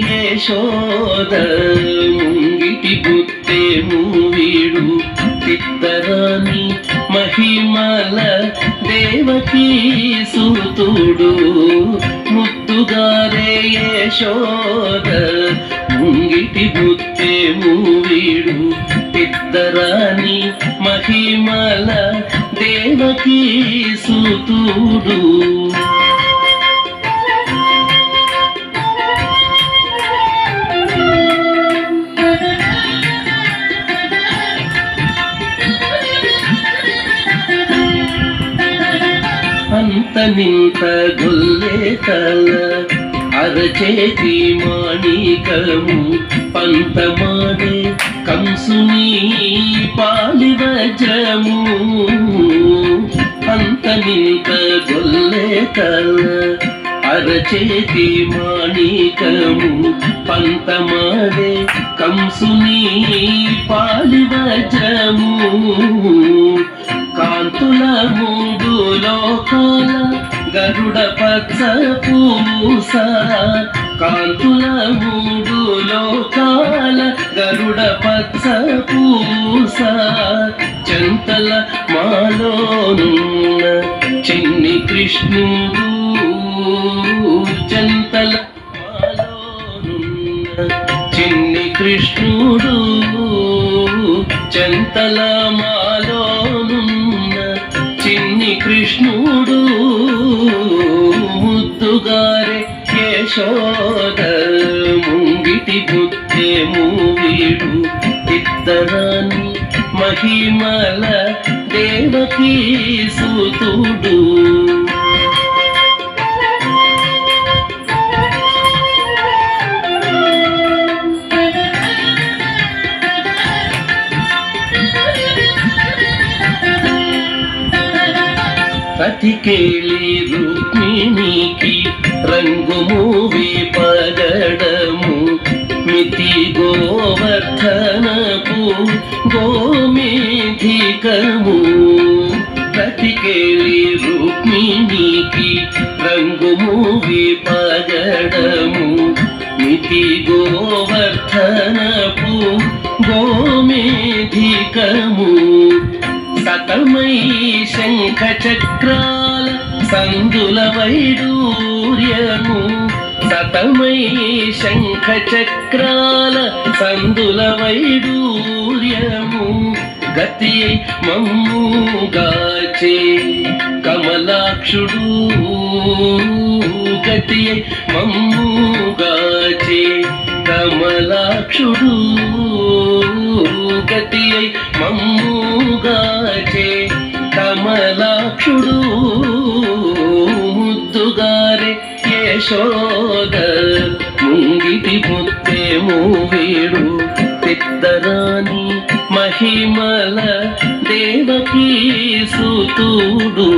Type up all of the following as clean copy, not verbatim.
ಯಶೋದ ಮುಂಗಿಟಿ ಬುತ್ತೆ ಮೂವೀಡು ತಿತ್ತರಾಣಿ ಮಹಿಮಲ ದೇವಕೀ ಸುತುಡು ಮುತ್ತುಗಾರೆ ಯಶೋದ ಮುಂಗಿಟಿ ಬುತ್ತೆ ಮೂವೀಡು ತಿತ್ತರಾಣಿ ಮಹಿಮಲ ದೇವಕీ ಸುತುಡು అంత నింత గొల్లే తల అరచేతి మాణికము పంతమాడే కంసుని పాలి వజ్రము అంత నింత గొల్లే తల అరచేతి మాణికము పంతమాడే కంసుని పాలి వజ్రము కాంతుల మూడు లోకాల గరుడ పక్ష పూస కాంతుల మూడు లోకాల గరుడ పక్ష పూస చంతల మాలోనున్న చిన్ని కృష్ణుడు చంతల మాలోనున్న చిన్ని కృష్ణుడు చంతల మాలోనున్న చిన్ని కృష్ణుడు ముద్దుగారే యశోద ముంగిటి బుద్ధే మూవీడు ఇద్దరాని మహిమల దేవకీ సుతుడు కతికేలి రుక్మిణికి రంగు మూవి పగడము మితి గోవర్ధనపు గోమేధికము కతికేలి రుక్మిణికి రంగు మూవి పగడము మితి గోవర్ధనపు గోమేధికము సతమై శంఖ చక్రాల సందుల వైడూర్యము సతమై శంఖ చక్రాల సందుల వైడూర్యము గతి మమ్ముగాచే కమలాక్షుడు గతి మమ్ముగాచే కమలాక్షుడు గతి మమ్ముగాచే కమలాక్షుడు ముద్దుగారే యశోద ముంగిటి ముత్తే మూవీడు తిద్దరాని మహిమల దేవకీ సుతుడు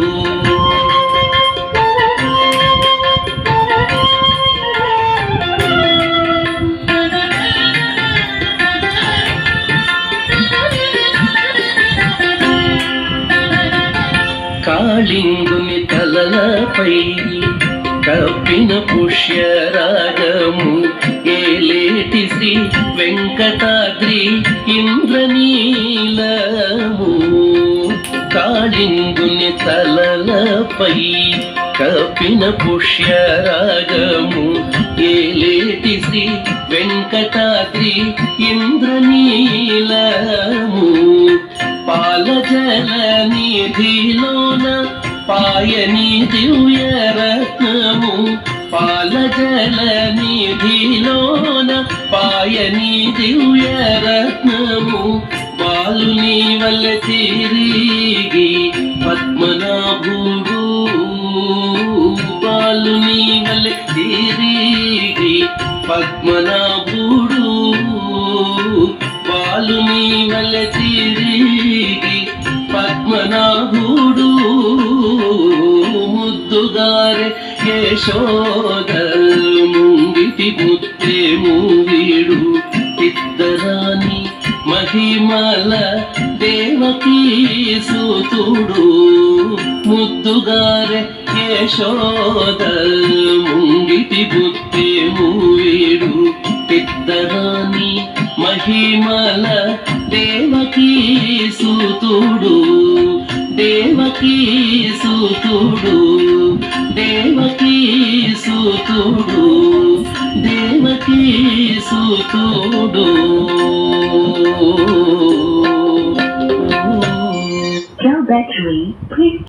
కాళింగుని తలలపై కప్పిన పుష్యరాగము ఏలేటి శ్రీ వెంకటాద్రి ఇంద్రనీలము కాళింగుని తలలపై కప్పిన పుష్యరాగము ఏలేటి శ్రీ వెంకటాద్రి ఇంద్రనీలము పాలజల నిధిలోన పాయని దివ్య రత్నము పాలజల నిధిలోన పాయని దివ్య రత్నము బాలుని వల్ల తిరిగి పద్మనాభుడు బాలుని వల్ల తిరిగి పద్మనాభుడు బాలుని వల్ల తిరిగి పద్మనాభుడు ముద్దుగారే యశోద ముంగిటి ముత్తే మూవీడు ఇద్దరాని మహిమల దేవకీ సూతుడు ముద్దుగారె యశోద ముంగిటి బుద్ధి మూవీడు పెద్దరాని మహిమల దేవకీ సూతుడు దేవకీ సూతుడు దేవకీ సూతుడు దేవకీ సూతుడు Cell battery, please